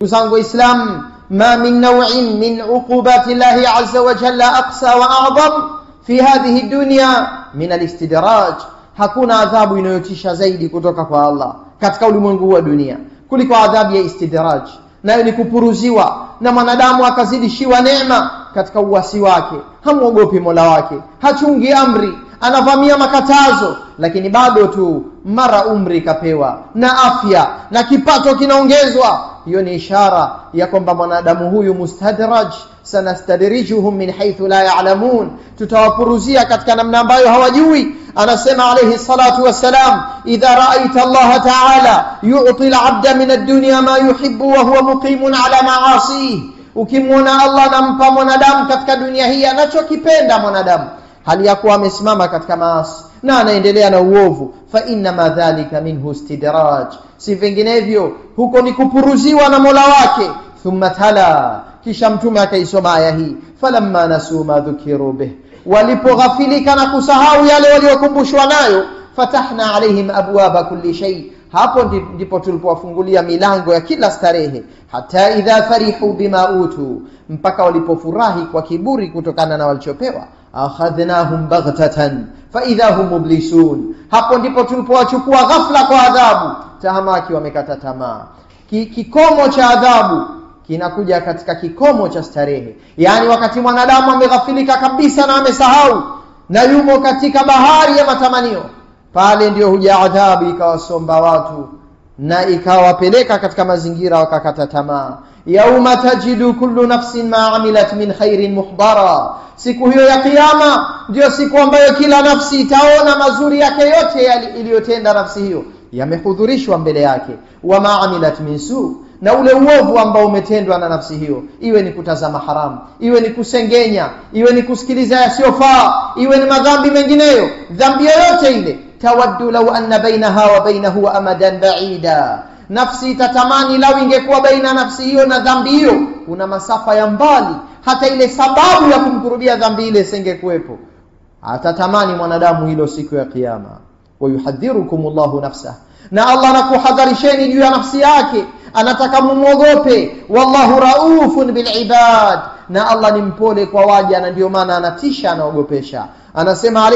Uzangu Islam, ma min naw'in min uqubati Allahi azza wa jalla aqsa wa a'zam fi hadhihi dunya min al-istidraj. Hakuna adhabu inayotisha zaidi kutoka kwa Allah katika ulimwengu wa dunia kuliko adhabu ya istidraj, nayo ni kupuruziwa na mwanadamu akazidishiwa neema katika uasi wake, hamuogopi Mola wake, hachungi amri, anavamia makatazo, lakini bado tu mara umri kapewa na afya na kipato kinaongezwa. Hiyo ni ishara ya kwamba mwanadamu huyu mustadraj, sanastadrijuhum min haythu la ya'lamun, tutawapuruzia katika namna ambayo hawajui. Anasema alayhi salatu wassalam, idha ra'aita Allah ta'ala yu'ti al-'abda min ad-dunya ma yuhibbu wa huwa muqimun 'ala ma'asihi, ukimwona Allah anampa mwanadamu katika dunia hii anachokipenda mwanadamu hali ya kuwa amesimama katika maasi na anaendelea na uovu, fa inna ma dhalika minhu istidraj, si vinginevyo huko ni kupuruziwa na Mola wake. Thumma tala, kisha mtume akaisoma aya hii, falamma nasu ma dhukiru bih, walipoghafilika na kusahau yale waliokumbushwa nayo, fatahna alaihim abwaba kulli shay, hapo ndipo tulipowafungulia milango ya kila starehe. Hata idha farihu bima utu, mpaka walipofurahi kwa kiburi kutokana na walichopewa, akhadhnahum baghtatan fa idha hum mublisun, hapo ndipo tulipowachukua ghafla kwa adhabu, tahamaki wamekata tamaa. Kikomo cha adhabu kinakuja katika kikomo cha starehe, yani wakati mwanadamu ameghafilika kabisa na amesahau na yumo katika bahari ya matamanio, pale ndio huja adhabu ikawasomba watu na ikawapeleka katika mazingira wakakata tamaa. Yauma tajidu kullu nafsin ma amilat min khairin muhdara, siku hiyo ya kiyama ndio siku ambayo kila nafsi itaona mazuri yake yote iliyotenda nafsi hiyo yamehudhurishwa mbele yake. Wa ma amilat min su, na ule uovu ambao umetendwa na nafsi hiyo, iwe ni kutazama haramu, iwe ni kusengenya, iwe ni kusikiliza yasiyofaa, iwe ni madhambi mengineyo, dhambi yoyote ile, tawaddu law anna bainaha wa bainahu amadan ba'ida, nafsi itatamani lau ingekuwa baina nafsi hiyo na dhambi hiyo kuna masafa ya mbali, hata ile sababu ya kumkurubia dhambi ile isingekuwepo. Atatamani mwanadamu hilo siku ya kiyama. Wa yuhadhirukumullahu nafsah, na Allah anakuhadharisheni juu ya nafsi yake, anataka mumuogope. Wallahu raufun bil ibad, na Allah ni mpole kwa waja, na ndio maana anatisha, anaogopesha. Anasema